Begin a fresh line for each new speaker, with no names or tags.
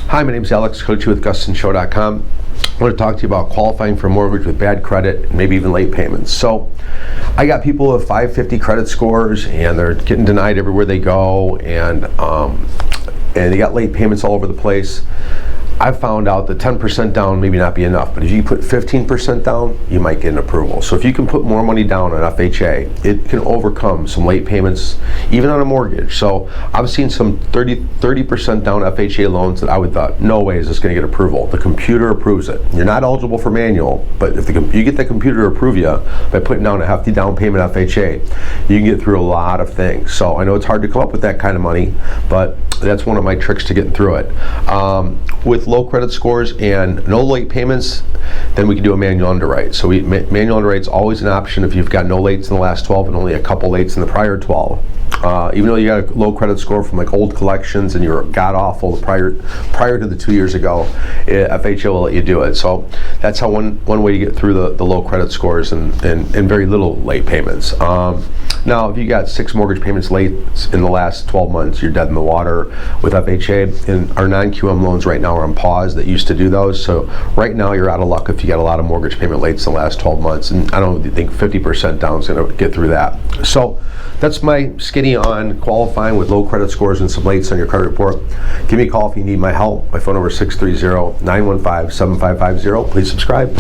Hi, my name is Alex, coach with GustinShow.com. I want to talk to you about qualifying for a mortgage with bad credit and maybe even late payments. So I got people with 550 credit scores and they're getting denied everywhere they go, and they got late payments all over the place. I've found out that 10% down maybe not be enough, but if you put 15% down, you might get an approval. So if you can put more money down on FHA, it can overcome some late payments, even on a mortgage. So I've seen some 30% down FHA loans that I would thought, no way is this going to get approval. The computer approves it. You're not eligible for manual, but if you get the computer to approve you by putting down a hefty down payment FHA, you can get through a lot of things. So I know it's hard to come up with that kind of money, but that's one of my tricks to getting through it. With low credit scores and no late payments, then we can do a manual underwrite. So manual underwrite is always an option if you've got no lates in the last 12 and only a couple lates in the prior 12. Even though you got a low credit score from like old collections and you're god awful prior to the 2 years ago, FHA will let you do it. So that's how one way to get through the low credit scores and very little late payments. Now, if you got 6 mortgage payments late in the last 12 months, you're dead in the water with FHA. And our non-QM loans right now are on pause that used to do those. So right now you're out of luck if you got a lot of mortgage payment lates in the last 12 months. And I don't think 50% down is going to get through that. So that's my skinny on qualifying with low credit scores and some lates on your credit report. Give me a call if you need my help. My phone number is 630-915-7550. Please subscribe.